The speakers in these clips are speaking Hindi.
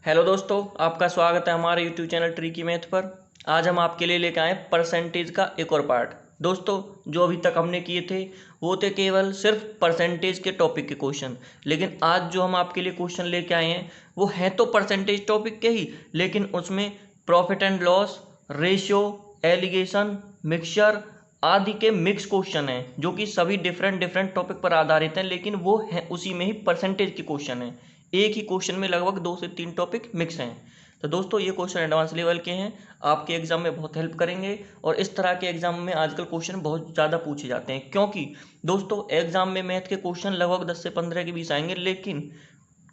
हेलो दोस्तों, आपका स्वागत है हमारे यूट्यूब चैनल ट्रिकी मैथ पर। आज हम आपके लिए लेकर आए परसेंटेज का एक और पार्ट। दोस्तों, जो अभी तक हमने किए थे वो थे केवल सिर्फ परसेंटेज के टॉपिक के क्वेश्चन, लेकिन आज जो हम आपके लिए क्वेश्चन लेके आए हैं वो हैं तो परसेंटेज टॉपिक के ही, लेकिन उसमें profit and loss, ratio, alligation, mixture आदि के मिक्स क्वेश्चन हैं, जो कि सभी डिफरेंट डिफरेंट टॉपिक पर आधारित हैं, लेकिन वो हैं उसी में ही परसेंटेज के क्वेश्चन हैं। एक ही क्वेश्चन में लगभग 2 से 3 टॉपिक मिक्स हैं। तो दोस्तों, ये क्वेश्चन एडवांस लेवल के हैं, आपके एग्जाम में बहुत हेल्प करेंगे। और इस तरह के एग्जाम में आजकल क्वेश्चन बहुत ज़्यादा पूछे जाते हैं, क्योंकि दोस्तों एग्जाम में मैथ के क्वेश्चन लगभग 10 से 15 के बीच आएंगे, लेकिन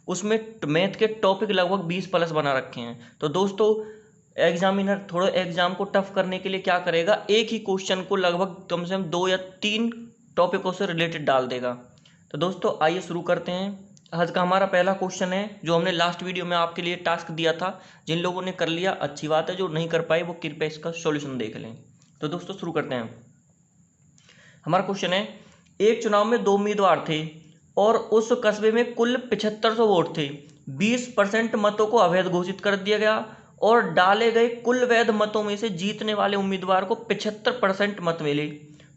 उसमें मैथ के टॉपिक लगभग 20 प्लस बना रखे हैं। तो दोस्तों, एग्जामिनर थोड़ा एग्जाम को टफ करने के लिए क्या करेगा, एक ही क्वेश्चन को लगभग कम से कम 2 या 3 टॉपिकों से रिलेटेड डाल देगा। तो दोस्तों, आइए शुरू करते हैं। आज का हमारा पहला क्वेश्चन है, जो हमने लास्ट वीडियो में आपके लिए टास्क दिया था। जिन लोगों ने कर लिया अच्छी बात है, जो नहीं कर पाए वो कृपया इसका सॉल्यूशन देख लें। तो दोस्तों शुरू करते हैं। हमारा क्वेश्चन है, एक चुनाव में 2 उम्मीदवार थे और उस कस्बे में कुल 7500 वोट थे। 20% मतों को अवैध घोषित कर दिया गया और डाले गए कुल वैध मतों में से जीतने वाले उम्मीदवार को 75% मत मिले।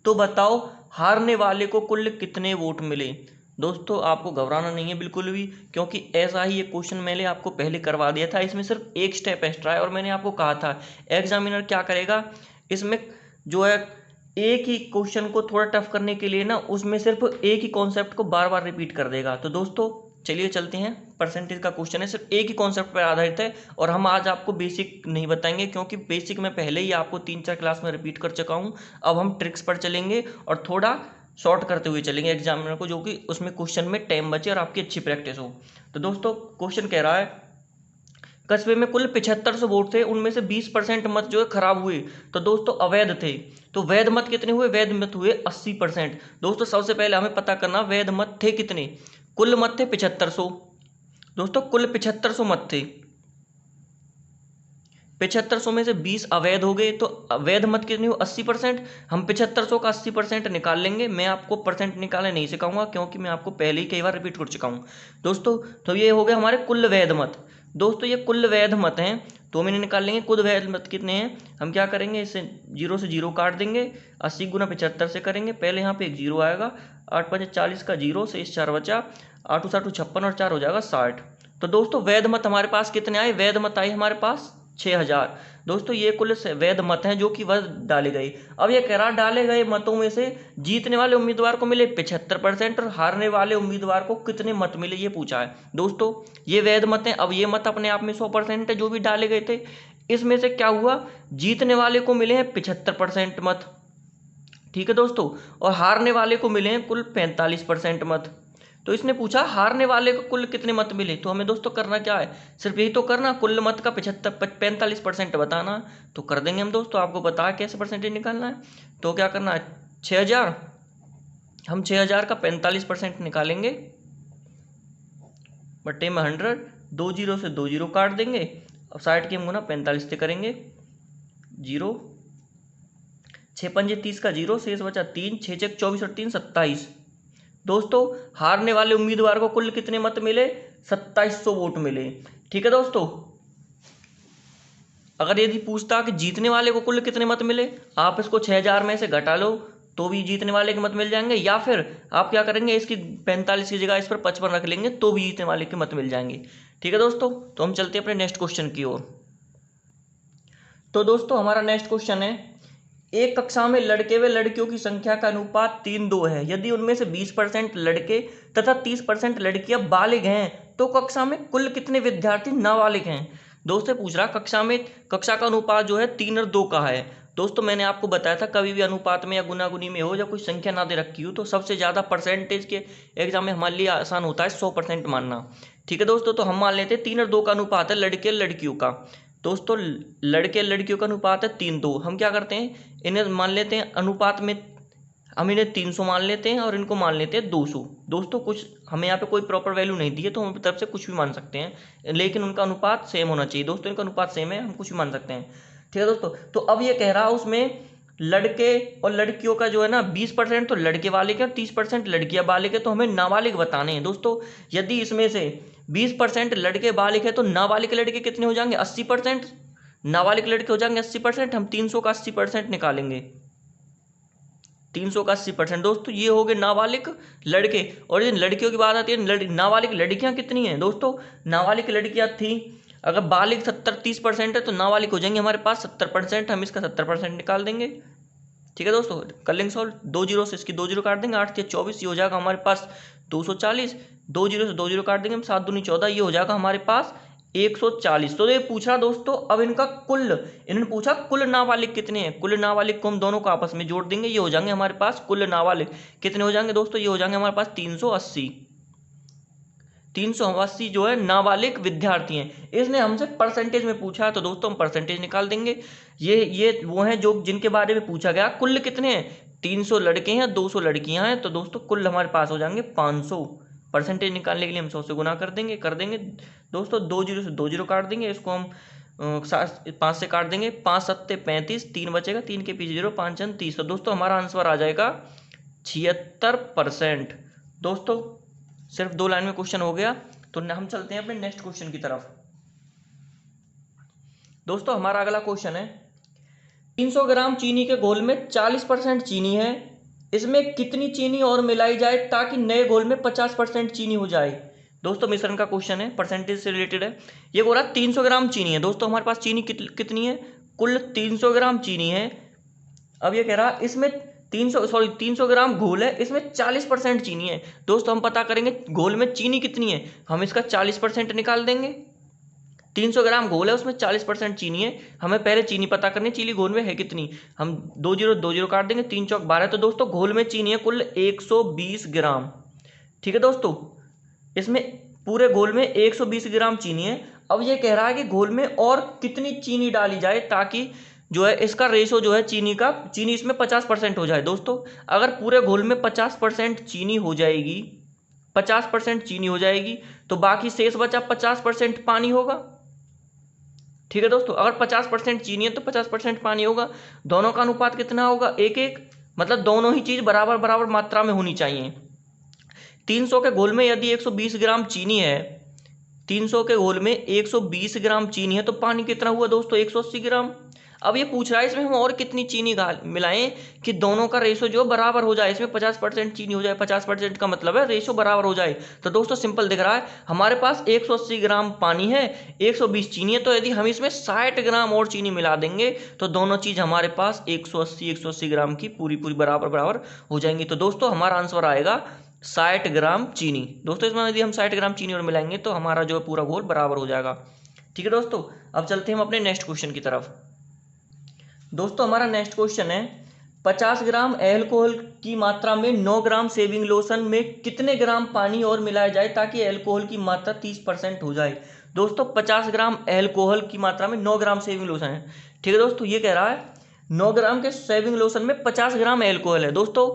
तो बताओ हारने वाले को कुल कितने वोट मिले। दोस्तों, आपको घबराना नहीं है बिल्कुल भी, क्योंकि ऐसा ही ये क्वेश्चन मैंने आपको पहले करवा दिया था। इसमें सिर्फ एक स्टेप एक्स्ट्रा है और मैंने आपको कहा था एग्जामिनर क्या करेगा, इसमें जो है एक ही क्वेश्चन को थोड़ा टफ करने के लिए ना, उसमें सिर्फ एक ही कॉन्सेप्ट को बार बार रिपीट कर देगा। तो दोस्तों चलिए चलते हैं। परसेंटेज का क्वेश्चन है, सिर्फ एक ही कॉन्सेप्ट पर आधारित है, और हम आज आपको बेसिक नहीं बताएंगे, क्योंकि बेसिक मैं पहले ही आपको 3-4 क्लास में रिपीट कर चुका हूँ। अब हम ट्रिक्स पर चलेंगे और थोड़ा शॉर्ट करते हुए चलेंगे एग्जामिनर को, जो कि उसमें क्वेश्चन में टाइम बचे और आपकी अच्छी प्रैक्टिस हो। तो दोस्तों क्वेश्चन कह रहा है, कस्बे में कुल 7500 वोट थे, उनमें से 20% मत जो है खराब हुए, तो दोस्तों अवैध थे। तो वैध मत कितने हुए, वैध मत हुए 80%। दोस्तों सबसे पहले हमें पता करना वैध मत थे कितने। कुल मत थे 7500। दोस्तों कुल 7500 मत थे, 7500 में से 20 अवैध हो गए, तो अवैध मत कितने हुए 80%। हम 7500 का 80% निकाल लेंगे। मैं आपको परसेंट निकालने नहीं सिखाऊंगा, क्योंकि मैं आपको पहले ही कई बार रिपीट कर चुका हूँ दोस्तों। तो ये हो गए हमारे कुल वैध मत। दोस्तों ये कुल वैध मत हैं, तो मैंने निकाल लेंगे कुल वैध मत कितने हैं। हम क्या करेंगे, इससे 0 से 0 काट देंगे, 80 गुना 75 से करेंगे। पहले यहाँ पे एक 0 आएगा, 8 5 40 का 0 से इस 4 बचा, 8 7 56 और 4 हो जाएगा 60। तो दोस्तों वैध मत हमारे पास कितने आए, वैध मत आए हमारे पास 6000। दोस्तों ये कुल वैध मत हैं जो कि वह डाले गए। अब ये कह रहा डाले गए मतों में से जीतने वाले उम्मीदवार को मिले 75% और हारने वाले उम्मीदवार को कितने मत मिले, ये पूछा है। दोस्तों ये वैध मत हैं। अब ये मत अपने आप में 100% है जो भी डाले गए थे। इसमें से क्या हुआ, जीतने वाले को मिले हैं 75% मत, ठीक है दोस्तों, और हारने वाले को मिले हैं कुल 45% मत। तो इसने पूछा हारने वाले को कुल कितने मत मिले, तो हमें दोस्तों करना क्या है, सिर्फ यही तो करना, कुल मत का 45% बताना। तो कर देंगे हम दोस्तों, आपको बता कैसे परसेंटेज निकालना है। तो क्या करना है, 6000, हम 6000 का 45% निकालेंगे, बट्टे में 100, 2 0 से 2 0 काट देंगे, अब 60 की हम गुना 45 से करेंगे, 0 6 पंजे 30 का 0, शेष बचा 3, 6 6 24 और 3 27। दोस्तों हारने वाले उम्मीदवार को कुल कितने मत मिले, 2700 वोट मिले, ठीक है दोस्तों। अगर यदि पूछता कि जीतने वाले को कुल कितने मत मिले, आप इसको 6000 में से घटा लो तो भी जीतने वाले के मत मिल जाएंगे, या फिर आप क्या करेंगे, इसकी 45 की जगह इस पर 55 रख लेंगे तो भी जीतने वाले के मत मिल जाएंगे, ठीक है दोस्तों। तो हम चलते हैं अपने नेक्स्ट क्वेश्चन की ओर। तो दोस्तों हमारा नेक्स्ट क्वेश्चन है, एक कक्षा में लड़के व लड़कियों की संख्या का अनुपात 3:2 है। यदि उनमें से 20% लड़के तथा 30% लड़कियां बालिग हैं, तो कक्षा में कुल कितने विद्यार्थी नाबालिग हैं। दोस्तों पूछ रहा कक्षा का अनुपात जो है 3 और 2 का है। दोस्तों मैंने आपको बताया था कभी भी अनुपात में या गुनागुनी में हो या कोई संख्या ना दे रखी हो, तो सबसे ज़्यादा परसेंटेज के एग्जाम में हमारे लिए आसान होता है 100% मानना, ठीक है दोस्तों। तो हम मान लेते हैं 3 और 2 का अनुपात है लड़के लड़कियों का। दोस्तों लड़के लड़कियों का अनुपात है 3:2। हम क्या करते हैं, इन्हें मान लेते हैं अनुपात में, हम इन्हें 300 मान लेते हैं और इनको मान लेते हैं 200। दोस्तों कुछ हमें यहाँ पे कोई प्रॉपर वैल्यू नहीं दी है, तो हम अपनी तरफ से कुछ भी मान सकते हैं, लेकिन उनका अनुपात सेम होना चाहिए। दोस्तों इनका अनुपात सेम है, हम कुछ भी मान सकते हैं, ठीक है दोस्तों। तो अब ये कह रहा है उसमें लड़के और लड़कियों का जो है ना 20% तो लड़के वाले के और 30% लड़कियां वाले के, तो हमें नाबालिग बताने हैं दोस्तों। यदि इसमें से 20% लड़के बालिग है तो नाबालिग लड़के कितने हो जाएंगे? 80%। नाबालिग लड़के हो जाएंगे 80%। हम 300 का 80% निकालेंगे, 300 का 80%। दोस्तों ये हो गए नाबालिग लड़के। और यदि लड़कियों की बात आती है, नाबालिग लड़कियां कितनी हैं दोस्तों? नाबालिग लड़कियां थी, अगर बालिग 70-30% है तो नाबालिग हो जाएंगे हमारे पास 70%। हम इसका 70% निकाल देंगे। ठीक है दोस्तों, कर लेंगे सॉल्व। 2 जीरो से इसकी 2 जीरो काट देंगे, 8 से 24, ये हो जाएगा हमारे पास 240। 2 जीरो से 2 जीरो काट देंगे हम, 7 दूनी 14, ये हो जाएगा हमारे पास 140। तो ये पूछा दोस्तों, अब इनका कुल, इन्होंने पूछा कुल नाबालिग कितने हैं। कुल नाबालिग को हम दोनों को आपस में जोड़ देंगे, ये हो जाएंगे हमारे पास कुल नाबालिग कितने हो जाएंगे दोस्तों? ये हो जाएंगे हमारे पास 380। 380 जो है नाबालिग विद्यार्थी हैं। इसने हमसे परसेंटेज में पूछा है, तो दोस्तों हम परसेंटेज निकाल देंगे। ये वो हैं जो जिनके बारे में पूछा गया। कुल कितने हैं? 300 लड़के हैं, 200 लड़कियां हैं, तो दोस्तों कुल हमारे पास हो जाएंगे 500। परसेंटेज निकालने के लिए हम 100 से गुना कर देंगे दोस्तों। 2 जीरो से 2 जीरो काट देंगे, इसको हम 5 से काट देंगे, 5 सत्ते 35, 3 बचेगा, 3 के पीछे 0, 5 जन 30। तो दोस्तों हमारा आंसर आ जाएगा 76%। दोस्तों सिर्फ 2 लाइन में क्वेश्चन हो गया, तो हम चलते हैं अपने नेक्स्ट क्वेश्चन की तरफ। दोस्तों हमारा अगला क्वेश्चन है, 300 ग्राम चीनी के घोल में 40% चीनी है, इसमें कितनी चीनी और मिलाई जाए ताकि नए घोल में 50% चीनी हो जाए? दोस्तों मिश्रण का क्वेश्चन है, परसेंटेज से रिलेटेड है। ये बोला 300 ग्राम चीनी है। दोस्तों हमारे पास चीनी कितनी है? कुल 300 ग्राम चीनी है। अब ये कह रहा इसमें 300 ग्राम घोल है, इसमें 40% चीनी है। दोस्तों हम पता करेंगे घोल में चीनी कितनी है, हम इसका 40% निकाल देंगे। 300 ग्राम घोल है, उसमें 40% चीनी है, हमें पहले चीनी पता करनी, चीनी घोल में है कितनी। हम 2 जीरो 2 जीरो काट देंगे, 3 चौक 12। तो दोस्तों घोल में चीनी है कुल 120 ग्राम। ठीक है दोस्तों, इसमें पूरे घोल में 120 ग्राम चीनी है। अब ये कह रहा है कि घोल में और कितनी चीनी डाली जाए ताकि जो है इसका रेशो जो है चीनी इसमें 50% हो जाए। दोस्तों अगर पूरे घोल में 50% चीनी हो जाएगी, 50% चीनी हो जाएगी, तो बाकी शेष बचा 50% पानी होगा। ठीक है दोस्तों, अगर 50% चीनी है तो 50% पानी होगा। दोनों का अनुपात कितना होगा? 1-1, मतलब दोनों ही चीज बराबर बराबर मात्रा में होनी चाहिए। 300 के घोल में यदि 120 ग्राम चीनी है, 300 के घोल में 120 ग्राम चीनी है, तो पानी कितना हुआ दोस्तों? 180 ग्राम। अब ये पूछ रहा है इसमें हम और कितनी चीनी मिलाएं कि दोनों का रेशो जो बराबर हो जाए। इसमें 50% चीनी हो जाए, 50% का मतलब है रेशो बराबर हो जाए। तो दोस्तों सिंपल दिख रहा है, हमारे पास 180 ग्राम पानी है, 120 चीनी है, तो यदि हम इसमें 60 ग्राम और चीनी मिला देंगे तो दोनों चीज हमारे पास 180 ग्राम की पूरी बराबर बराबर हो जाएंगी। तो दोस्तों हमारा आंसर आएगा 60 ग्राम चीनी। दोस्तों इसमें यदि हम 60 ग्राम चीनी और मिलाएंगे तो हमारा जो है पूरा घोल बराबर हो जाएगा। ठीक है दोस्तों, अब चलते हैं हम अपने नेक्स्ट क्वेश्चन की तरफ। दोस्तों हमारा नेक्स्ट क्वेश्चन है, 50 ग्राम एल्कोहल की मात्रा में 9 ग्राम शेविंग लोशन में कितने ग्राम पानी और मिलाया जाए ताकि एल्कोहल की मात्रा 30% हो जाए? दोस्तों 50 ग्राम एल्कोहल की मात्रा में 9 ग्राम शेविंग लोशन है। ठीक है दोस्तों, ये कह रहा है 9 ग्राम के शेविंग लोशन में 50 ग्राम एल्कोहल है। दोस्तों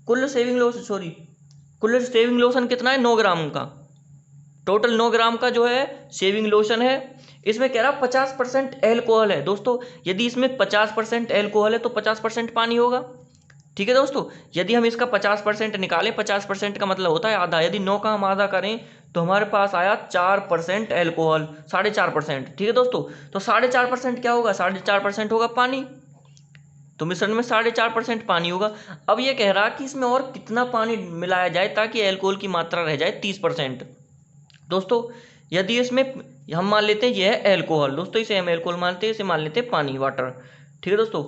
कुल शेविंग लोशन कितना है? 9 ग्राम का। टोटल 9 ग्राम का जो है शेविंग लोशन है। इसमें कह रहा 50% एल्कोहल है। दोस्तों यदि इसमें 50% एल्कोहल है तो 50% पानी होगा। ठीक है दोस्तों, यदि हम इसका 50% निकालें, 50% का मतलब होता है आधा, यदि 9 का हम आधा करें तो हमारे पास आया 4% एल्कोहल, 4.5%। ठीक है दोस्तों, तो 4.5% क्या होगा? 4.5% होगा पानी। तो मिश्रण में 4.5% पानी होगा। अब ये कह रहा कि इसमें और कितना पानी मिलाया जाए ताकि एल्कोहल की मात्रा रह जाए 30%। दोस्तों यदि इसमें हम मान लेते हैं यह है एल्कोहल, दोस्तों इसे हम एल्कोहल मानते हैं, इसे मान लेते हैं पानी, वाटर। ठीक है दोस्तों,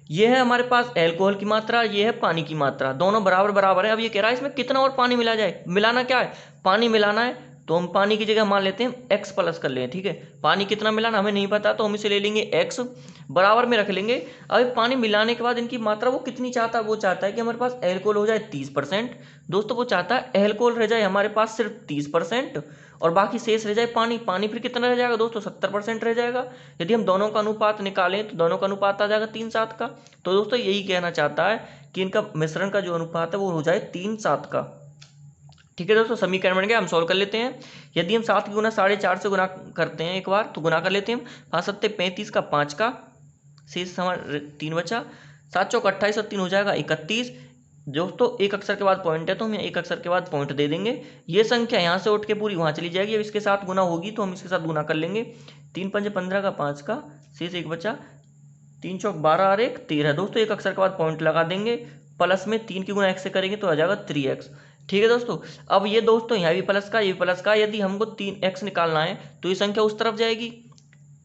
ये है हमारे पास एल्कोहल की मात्रा, ये है पानी की मात्रा, दोनों बराबर बराबर है। अब ये कह रहा है इसमें कितना और पानी मिला जाए। मिलाना क्या है? पानी मिलाना है, तो हम पानी की जगह मान लेते हैं x प्लस कर लें। ठीक है, पानी कितना मिलाना हमें नहीं पता, तो हम इसे ले लेंगे x, बराबर में रख लेंगे। अब पानी मिलाने के बाद इनकी मात्रा वो कितनी चाहता है? वो चाहता है कि हमारे पास एल्कोहल हो जाए 30%। दोस्तों वो चाहता है एल्कोहल रह जाए हमारे पास सिर्फ 30% और बाकी शेष रह जाए पानी। पानी फिर कितना रह जाएगा दोस्तों? 70% रह जाएगा। यदि हम दोनों का अनुपात निकालें तो दोनों का अनुपात आ जाएगा 3:7 का। तो दोस्तों यही कहना चाहता है कि इनका मिश्रण का जो अनुपात है वो हो जाए 3:7 का। ठीक है दोस्तों, समीकरण बन गया, हम सॉल्व कर लेते हैं। यदि हम 7 की गुना 4.5 से गुना करते हैं एक बार, तो गुना कर लेते हैं हम, 5 सत्ते 35 का 5 का, शेष हमारा 3 बचा, 7 चौक 28 और 3 हो जाएगा 31। दोस्तों एक अक्षर के बाद पॉइंट है तो हम एक अक्षर के बाद पॉइंट दे देंगे। ये संख्या यहाँ से उठ के पूरी वहाँ चली जाएगी। अब इसके साथ गुना होगी तो हम इसके साथ गुना कर लेंगे। 3 पंजे 15 का 5 का शेष 1 बचा। 3 चौक 12 और 1 13। दोस्तों एक अक्षर के बाद पॉइंट लगा देंगे। प्लस में 3 की गुना x से करेंगे तो आ जाएगा 3x। ठीक है दोस्तों। अब ये दोस्तों यहाँ भी प्लस का, ये भी प्लस का। यदि हमको 3x निकालना है तो ये संख्या उस तरफ जाएगी।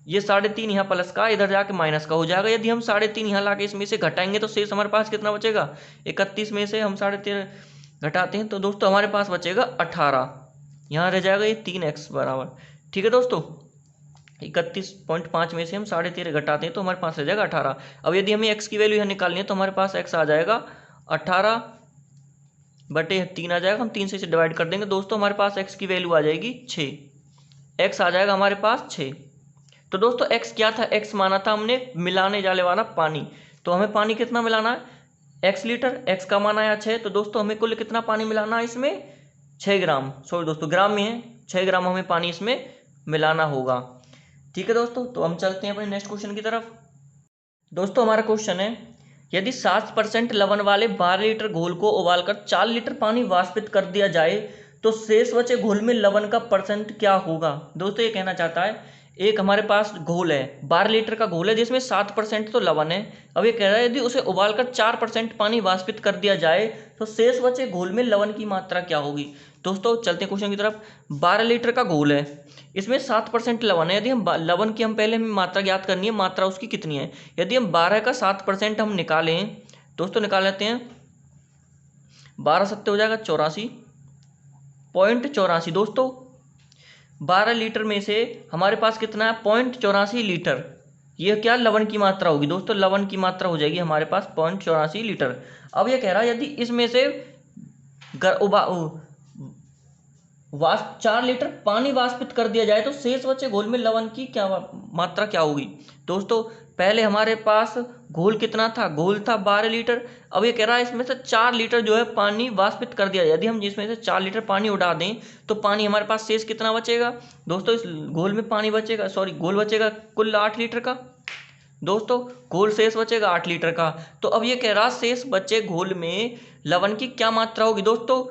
ये 3.5 यहाँ प्लस का, इधर जाके माइनस का हो जाएगा। यदि हम 3.5 यहाँ लाके इसमें से घटाएंगे तो शेष हमारे पास कितना बचेगा? 31 में से हम 13.5 घटाते हैं तो दोस्तों हमारे पास बचेगा 18। यहाँ रह जाएगा ये 3x बराबर। ठीक है दोस्तों। 31.5 में से हम 13.5 घटाते हैं तो हमारे पास रह जाएगा 18। अब यदि हमें x की वैल्यू यहाँ निकालनी है तो हमारे पास x आ जाएगा 18/3 आ जाएगा। हम 3 से इसे डिवाइड कर देंगे दोस्तों, हमारे पास x की वैल्यू आ जाएगी 6। x आ जाएगा हमारे पास 6। तो दोस्तों x क्या था? x माना था हमने मिलाने जाने वाला पानी। तो हमें पानी कितना मिलाना है? x litre. x का मान आया 6। तो दोस्तों हमें कुल कितना पानी मिलाना है इसमें? 6 ग्राम। सॉरी दोस्तों ग्राम में है, 6 ग्राम हमें पानी इसमें मिलाना होगा। ठीक है दोस्तों। तो हम चलते हैं अपने नेक्स्ट क्वेश्चन की तरफ। दोस्तों हमारा क्वेश्चन है, यदि 7% लवण वाले 12 लीटर घोल को उबालकर 4 लीटर पानी वाष्पित कर दिया जाए तो शेष बचे घोल में लवण का परसेंट क्या होगा? दोस्तों ये कहना चाहता है, एक हमारे पास घोल है, 12 लीटर का घोल है जिसमें 7% तो लवण है। अब ये कह रहा है यदि उसे उबालकर 4% पानी वाष्पित कर दिया जाए तो शेष बचे घोल में लवण की मात्रा क्या होगी? दोस्तों चलते हैं क्वेश्चन की तरफ। 12 लीटर का घोल है, इसमें 7% लवण है। यदि हम लवण की हम पहले हमें मात्रा ज्ञात करनी है, मात्रा उसकी कितनी है। यदि हम 12 का 7% हम निकालें दोस्तों, निकाल लेते हैं। 12 सत्ते हो जाएगा 84.84। दोस्तों 12 लीटर में से हमारे पास कितना है? 0.84 लीटर। ये क्या लवण की मात्रा होगी दोस्तों? लवण की मात्रा हो जाएगी हमारे पास 0.84 लीटर। अब ये कह रहा है यदि इसमें से 4 लीटर पानी वाष्पित कर दिया जाए तो शेष बचे घोल में लवण की क्या मात्रा क्या होगी? दोस्तों पहले हमारे पास घोल कितना था? घोल था 12 लीटर। अब ये कह रहा है इसमें से 4 लीटर जो है पानी वाष्पित कर दिया जाए। यदि हम इसमें से 4 लीटर पानी उड़ा दें तो पानी हमारे पास शेष कितना बचेगा? दोस्तों इस घोल में पानी बचेगा, सॉरी घोल बचेगा कुल 8 लीटर का। दोस्तों घोल शेष बचेगा 8 लीटर का। तो अब ये कह रहा शेष बचे घोल में लवण की क्या मात्रा होगी? दोस्तों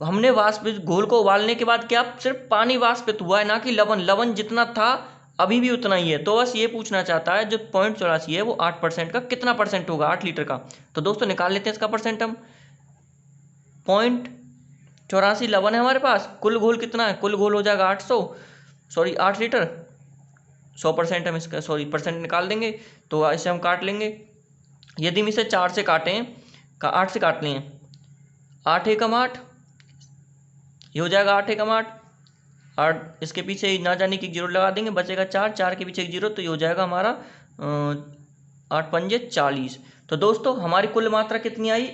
हमने वाष्पित घोल को उबालने के बाद क्या सिर्फ पानी वाष्पित हुआ है, ना कि लवण। लवण जितना था अभी भी उतना ही है। तो बस ये पूछना चाहता है जो 0.84 है वो 8% का कितना परसेंट होगा 8 लीटर का। तो दोस्तों निकाल लेते हैं इसका परसेंट हम। 0.84 लवण है हमारे पास, कुल घोल कितना है? कुल घोल हो जाएगा 8 लीटर। 100% हम इसका परसेंट निकाल देंगे तो इसे हम काट लेंगे। यदि हम इसे 4 से काटें, 8 से काट लें, 8 एकम 8, ये हो जाएगा 8 एकम 8। इसके पीछे ना जाने की 0 लगा देंगे, बचेगा 4, 4 के पीछे 1 0, तो ये हो जाएगा हमारा 8 पंजे 40। तो दोस्तों हमारी कुल मात्रा कितनी आई?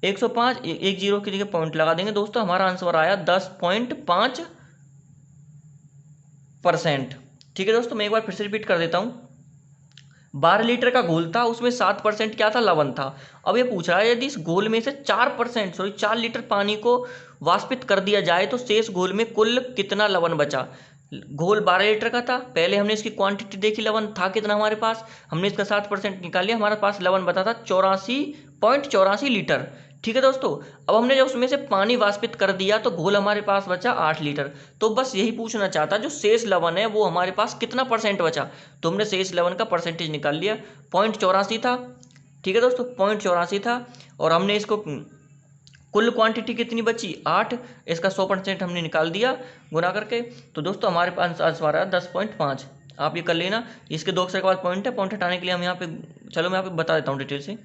105। 1 0 की जगह पॉइंट लगा देंगे दोस्तों, हमारा आंसर आया 10.5%। ठीक है दोस्तों, मैं एक बार फिर से रिपीट कर देता हूँ। 12 लीटर का घोल था, उसमें 7% क्या था? लवण था। अब ये पूछ रहा है यदि इस घोल में से 4 लीटर पानी को वाष्पित कर दिया जाए तो शेष घोल में कुल कितना लवण बचा? घोल 12 लीटर का था, पहले हमने इसकी क्वांटिटी देखी, लवण था कितना हमारे पास, हमने इसका 7% निकाल लिया, हमारे पास लवण बता था 84.84 लीटर। ठीक है दोस्तों। अब हमने जब उसमें से पानी वाष्पित कर दिया तो घोल हमारे पास बचा 8 लीटर। तो बस यही पूछना चाहता, जो शेष लवण है वो हमारे पास कितना परसेंट बचा। तो हमने शेष लवण का परसेंटेज निकाल लिया, 0.84 था। ठीक है दोस्तों, 0.84 था। और हमने इसको कुल क्वांटिटी कितनी बची? 8, इसका 100% हमने निकाल दिया गुना करके। तो दोस्तों हमारे पास आंसर आया 10.5। आप ये कर लेना। इसके 2 अक्षर के बाद पॉइंट है, पॉइंट हटाने के लिए हम यहाँ पे, चलो मैं आपको बता देता हूँ डिटेल से।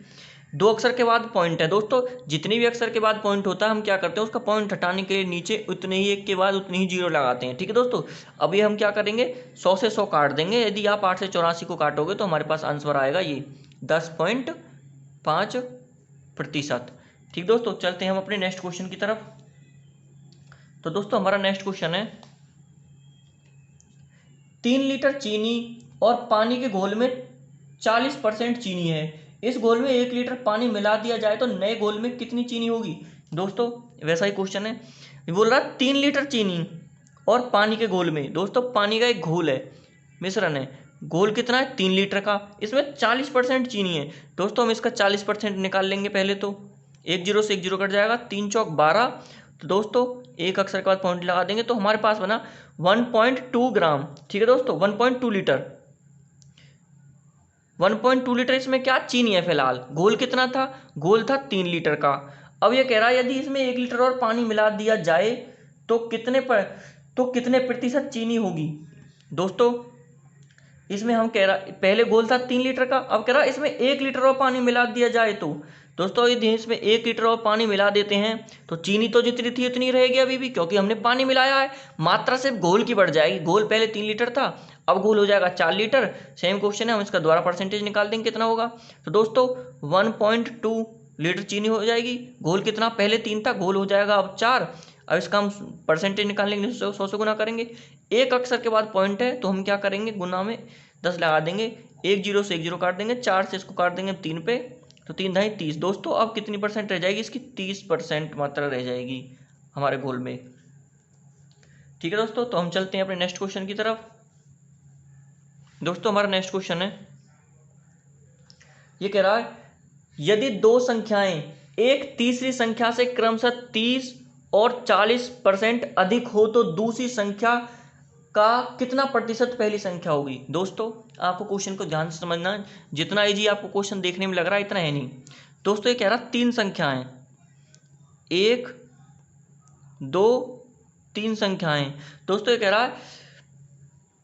2 अक्षर के बाद पॉइंट है दोस्तों, जितनी भी अक्षर के बाद पॉइंट होता है हम क्या करते हैं, उसका पॉइंट हटाने के लिए नीचे उतने ही एक के बाद उतनी ही 0 लगाते हैं। ठीक है दोस्तों। अब ये हम क्या करेंगे, 100 से 100 काट देंगे। यदि आप 8 से 84 को काटोगे तो हमारे पास आंसर आएगा ये 10.5%। ठीक दोस्तों, चलते हैं हम अपने नेक्स्ट क्वेश्चन की तरफ। तो दोस्तों हमारा नेक्स्ट क्वेश्चन है, 3 लीटर चीनी और पानी के घोल में 40% चीनी है। इस घोल में 1 लीटर पानी मिला दिया जाए तो नए घोल में कितनी चीनी होगी? दोस्तों वैसा ही क्वेश्चन है, बोल रहा है 3 लीटर चीनी और पानी के घोल में। दोस्तों पानी का एक घोल है, मिश्रण है, घोल कितना है 3 लीटर का, इसमें 40% चीनी है। दोस्तों हम इसका 40% निकाल लेंगे पहले तो, 1 जीरो से 1 जीरो कट जाएगा, 3 चौक 12। तो दोस्तों एक अक्षर के बाद पॉइंट लगा देंगे तो हमारे पास बना 1.2 ग्राम। ठीक है दोस्तों, 1.2 लीटर, 1.2 लीटर इसमें क्या चीनी है फिलहाल। घोल कितना था, घोल था 3 लीटर का। अब ये कह रहा है यदि इसमें 1 लीटर और पानी मिला दिया जाए तो कितने प्रतिशत चीनी होगी। दोस्तों इसमें हम कह रहा, पहले घोल था 3 लीटर का, अब कह रहा इसमें 1 लीटर और पानी मिला दिया जाए तो। दोस्तों यदि इसमें 1 लीटर और पानी मिला देते हैं तो चीनी तो जितनी थी उतनी रहेगी अभी भी, क्योंकि हमने पानी मिलाया है। मात्रा सिर्फ घोल की बढ़ जाएगी। घोल पहले 3 लीटर था, अब घोल हो जाएगा 4 लीटर। सेम क्वेश्चन है, हम इसका दोबारा परसेंटेज निकाल देंगे कितना होगा। तो दोस्तों 1.2 लीटर चीनी हो जाएगी। घोल कितना, पहले 3 था, घोल हो जाएगा अब 4। अब इसका हम परसेंटेज निकालेंगे, 100 से गुना करेंगे। एक अक्षर के बाद पॉइंट है तो हम क्या करेंगे, गुना में 10 लगा देंगे। 1 जीरो से 1 जीरो काट देंगे, 4 से इसको काट देंगे 3 पे, तो 3 ढाई 30। दोस्तों अब कितनी परसेंट रह जाएगी, इसकी 30% मात्रा रह जाएगी हमारे घोल में। ठीक है दोस्तों, तो हम चलते हैं अपने नेक्स्ट क्वेश्चन की तरफ। दोस्तों हमारा नेक्स्ट क्वेश्चन है, ये कह रहा है यदि दो संख्याएं एक तीसरी संख्या से क्रमशः 30 और 40% अधिक हो तो दूसरी संख्या का कितना प्रतिशत पहली संख्या होगी। दोस्तों आपको क्वेश्चन को ध्यान से समझना है, जितना इजी आपको क्वेश्चन देखने में लग रहा है इतना है नहीं। दोस्तों ये कह रहा 3 संख्याएं, 1 2 3 संख्याएं। दोस्तों ये कह रहा है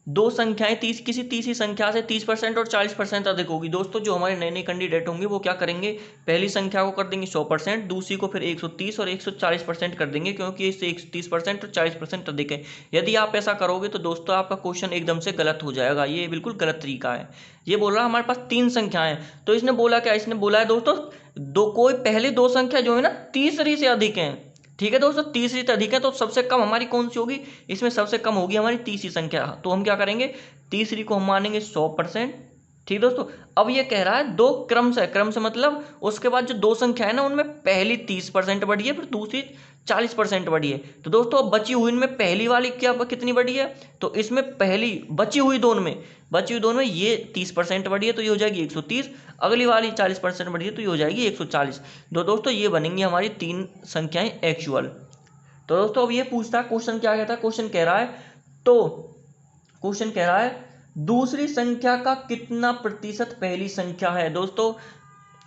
दो संख्याएं किसी तीसरी संख्या से 30% और 40% अधिक होगी। दोस्तों जो हमारे नए नए कैंडिडेट होंगे वो क्या करेंगे, पहली संख्या को कर देंगे 100%, दूसरी को फिर 130 और 140% कर देंगे, क्योंकि इससे 30% और 40% अधिक है। यदि आप ऐसा करोगे तो दोस्तों आपका क्वेश्चन एकदम से गलत हो जाएगा। ये बिल्कुल गलत तरीका है। ये बोल रहा है हमारे पास 3 संख्याएं, तो इसने बोला क्या, इसने बोला है दोस्तों कोई पहले 2 संख्या जो है ना तीसरी से अधिक है। ठीक है दोस्तों, तीसरी से अधिक है तो सबसे कम हमारी कौन सी होगी, इसमें सबसे कम होगी हमारी तीसरी संख्या। तो हम क्या करेंगे, तीसरी को हम मानेंगे 100%। ठीक दोस्तों, अब ये कह रहा है 2 क्रम से मतलब उसके बाद जो 2 संख्या है ना उनमें पहली 30% बढ़ी है, फिर दूसरी 40% बढ़ी है। तो दोस्तों अब बची हुई इनमें पहली वाली क्या कितनी बढ़ी है, तो इसमें पहली बची हुई दोनों में ये 30% बढ़ी है तो ये हो जाएगी 130, अगली वाली 40% बढ़ी है तो ये हो जाएगी 140। तो दोस्तों ये बनेंगी हमारी 3 संख्याएं एक्चुअल। तो दोस्तों अब ये पूछता है क्वेश्चन क्या कहता है, क्वेश्चन कह रहा है दूसरी संख्या का कितना प्रतिशत पहली संख्या है। दोस्तों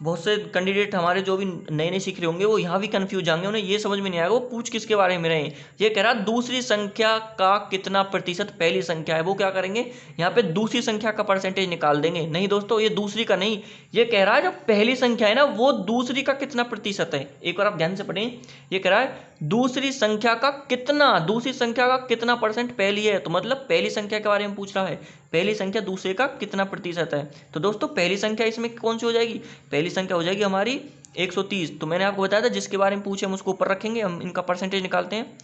बहुत से कैंडिडेट हमारे जो भी नए नए सीख रहे होंगे वो यहाँ भी कंफ्यूज होंगे, उन्हें ये समझ में नहीं आएगा वो पूछ किसके बारे में रहे हैं। ये कह रहा है दूसरी संख्या का कितना प्रतिशत पहली संख्या है। वो क्या करेंगे, यहाँ पे दूसरी संख्या का परसेंटेज निकाल देंगे। नहीं दोस्तों ये दूसरी का नहीं, ये कह रहा है जो पहली संख्या है ना वो दूसरी का कितना प्रतिशत है। एक बार आप ध्यान से पढ़ें, ये कह रहा है दूसरी संख्या का कितना परसेंट पहली है, तो मतलब पहली संख्या के बारे में पूछ रहा है, पहली संख्या दूसरे का कितना प्रतिशत है। तो दोस्तों पहली संख्या इसमें कौन सी हो जाएगी, पहली संख्या हो जाएगी हमारी 130। तो मैंने आपको बताया था जिसके बारे में पूछे हम उसको ऊपर रखेंगे, हम इनका परसेंटेज निकालते हैं।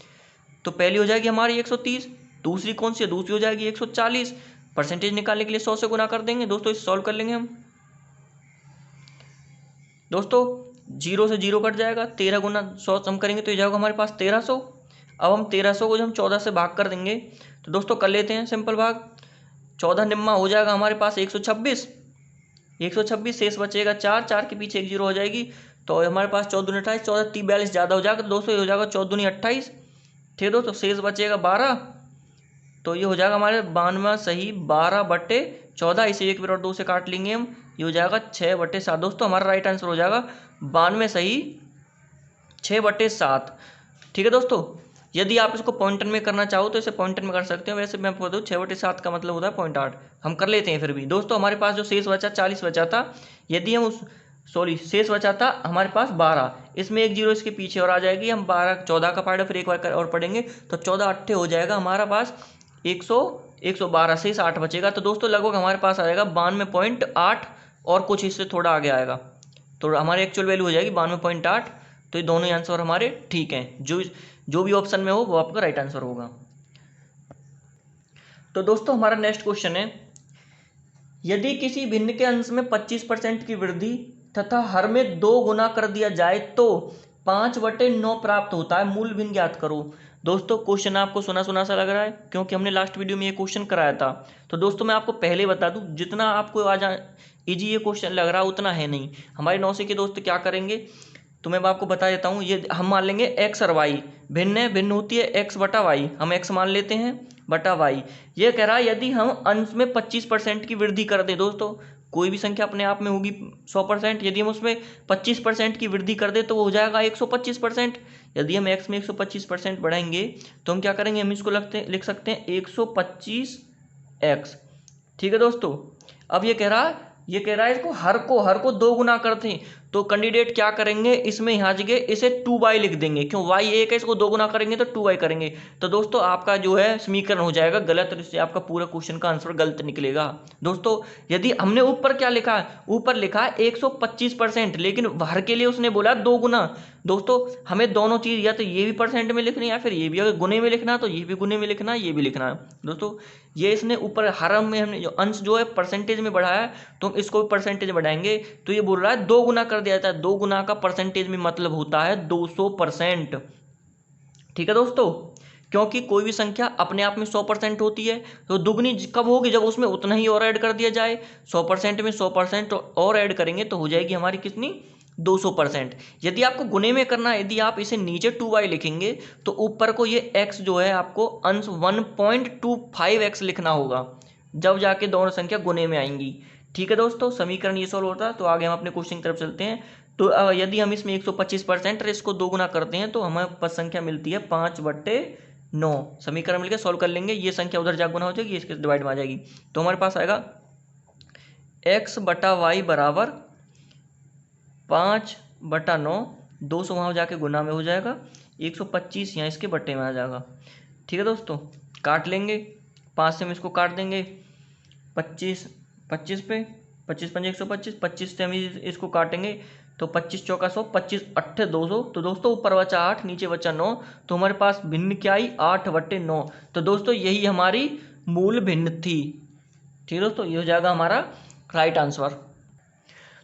तो पहली हो जाएगी हमारी 130, दूसरी कौन सी है, दूसरी हो जाएगी 140। परसेंटेज निकालने के लिए 100 से गुना कर देंगे। दोस्तों इसे सॉल्व कर लेंगे हम। दोस्तों 0 से 0 कट जाएगा, 13 गुना 100 हम करेंगे तो ये जाएगा हमारे पास 1300। अब हम 1300 को जब हम 14 से भाग कर देंगे तो दोस्तों कर लेते हैं सिंपल भाग, 14 निम्मा हो जाएगा हमारे पास 126, शेष बचेगा 4, 4 के पीछे 1 जीरो हो जाएगी तो हमारे पास 14 दूनी 28, 14 30 42 ज़्यादा हो जाएगा तो दोस्तों ये हो जाएगा 14 दूनी 28। ठीक है दोस्तों, शेष बचेगा 12, तो ये हो जाएगा हमारे 92 सही 12/14। इसे 1 और 2 से काट लेंगे हम, ये हो जाएगा 6/7। दोस्तों हमारा राइट आंसर हो जाएगा 92 सही 6/7। ठीक है दोस्तों, यदि आप इसको पॉइंटर में करना चाहो तो इसे पॉइंटर में कर सकते हो, वैसे मैं आपको बताऊँ 6/7 का मतलब होता है 0.8, हम कर लेते हैं फिर भी। दोस्तों हमारे पास जो शेष बचा 40 बचा था, यदि हम शेष बचा था हमारे पास 12, इसमें 1 जीरो इसके पीछे और आ जाएगी, हम 12 14 का पार्ट फिर एक बार और पढ़ेंगे तो 14 अट्ठे हो जाएगा हमारा पास 112, शेष 8 बचेगा। तो दोस्तों लगभग हमारे पास आएगा 92.8 और कुछ इससे थोड़ा आगे आएगा, तो हमारी एक्चुअल वैल्यू हो जाएगी 92.8। तो ये दोनों आंसर हमारे ठीक हैं, जो भी ऑप्शन में हो वो आपका राइट आंसर होगा। तो दोस्तों हमारा नेक्स्ट क्वेश्चन है, यदि किसी भिन्न के अंश में 25% की वृद्धि तथा हर में 2 गुना कर दिया जाए तो 5/9 प्राप्त होता है, मूल भिन्न ज्ञात करो। दोस्तों क्वेश्चन आपको सुना सुना सा लग रहा है, क्योंकि हमने लास्ट वीडियो में ये क्वेश्चन कराया था। तो दोस्तों मैं आपको पहले बता दूं, जितना आपको आज इजी ये क्वेश्चन लग रहा है उतना है नहीं। हमारे 9 के दोस्त क्या करेंगे, तो मैं आपको बता देता हूँ। ये हम मान लेंगे एक्स और वाई भिन्न है, भिन्न होती है एक्स बटा वाई, हम एक्स मान लेते हैं बटा वाई। ये कह रहा है यदि हम अंश में 25% की वृद्धि कर दें। दोस्तों कोई भी संख्या अपने आप में होगी 100%, यदि हम उसमें 25% की वृद्धि कर दें तो वो हो जाएगा 125%। यदि हम एक्स में 125% बढ़ाएंगे तो हम क्या करेंगे, हम इसको लिख सकते हैं 125x। ठीक है दोस्तों। अब ये कह रहा है इसको हर को 2 गुना करते हैं, तो कैंडिडेट क्या करेंगे, इसमें यहाँ जगह इसे 2y लिख देंगे, क्यों y 1 है, इसको 2 गुना करेंगे तो 2y करेंगे। तो दोस्तों आपका जो है समीकरण हो जाएगा गलत, और इससे आपका पूरा क्वेश्चन का आंसर गलत निकलेगा। दोस्तों यदि हमने ऊपर क्या लिखा है, ऊपर लिखा है 125%, लेकिन हर के लिए उसने बोला 2 गुना। दोस्तों हमें दोनों चीज़ या तो ये भी परसेंट में लिखनी है, या फिर ये भी अगर गुने में लिखना है तो ये भी गुने में लिखना है, ये भी लिखना है। दोस्तों ये इसने ऊपर हर में हमने जो अंश जो है परसेंटेज में बढ़ाया है, तो हम इसको भी परसेंटेज बढ़ाएंगे। तो ये बोल रहा है 2 गुना कर दिया जाता है, 2 गुना का परसेंटेज में मतलब होता है 200%। ठीक है दोस्तों, क्योंकि कोई भी संख्या अपने आप में 100% होती है, तो दुगनी कब होगी, जब उसमें उतना ही और ऐड कर दिया जाए। 100% में 100% और ऐड करेंगे तो हो जाएगी हमारी कितनी, 200%। यदि आपको गुने में करना है, यदि आप इसे नीचे 2y लिखेंगे तो ऊपर को ये x जो है आपको अंश 1.25x लिखना होगा, जब जाके दोनों संख्या गुने में आएंगी। ठीक है दोस्तों, समीकरण ये सॉल्व होता है। तो आगे हम अपने क्वेश्चन की तरफ चलते हैं। तो यदि हम इसमें 125% इसको 2 गुना करते हैं तो हमें पद संख्या मिलती है 5/9। समीकरण मिलकर सॉल्व कर लेंगे, ये संख्या उधर जा गुना हो जाएगी, इसके डिवाइड में आ जाएगी। तो हमारे पास आएगा x बटा वाई बराबर 5/9, 200 वहाँ जाके गुना में हो जाएगा, 125 यहाँ इसके बट्टे में आ जाएगा। ठीक है दोस्तों, काट लेंगे, 5 से हम इसको काट देंगे, 25 पे 25 पंजे 125, 25 से हम इसको काटेंगे तो 25 चौका 100, 25 अट्ठे 200। तो दोस्तों ऊपर बचा 8, नीचे बचा 9, तो हमारे पास भिन्न क्या आई, 8/9। तो दोस्तों यही हमारी मूल भिन्न थी। ठीक है दोस्तों, ये हो जाएगा हमारा राइट आंसर।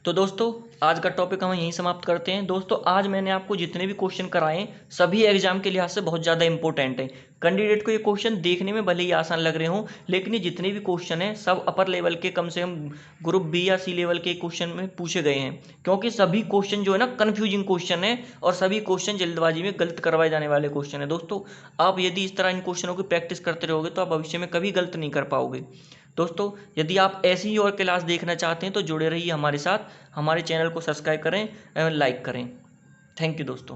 तो दोस्तों आज का टॉपिक हम यहीं समाप्त करते हैं। दोस्तों आज मैंने आपको जितने भी क्वेश्चन कराए हैं सभी एग्जाम के लिहाज से बहुत ज़्यादा इंपॉर्टेंट है। कैंडिडेट को ये क्वेश्चन देखने में भले ही आसान लग रहे हों, लेकिन ये जितने भी क्वेश्चन हैं सब अपर लेवल के, कम से कम ग्रुप बी या सी लेवल के क्वेश्चन में पूछे गए हैं, क्योंकि सभी क्वेश्चन जो है ना कन्फ्यूजिंग क्वेश्चन है, और सभी क्वेश्चन जल्दबाजी में गलत करवाए जाने वाले क्वेश्चन है। दोस्तों आप यदि इस तरह इन क्वेश्चनों की प्रैक्टिस करते रहोगे तो आप भविष्य में कभी गलत नहीं कर पाओगे। दोस्तों यदि आप ऐसी ही और क्लास देखना चाहते हैं तो जुड़े रहिए हमारे साथ, हमारे चैनल को सब्सक्राइब करें एवं लाइक करें। थैंक यू दोस्तों।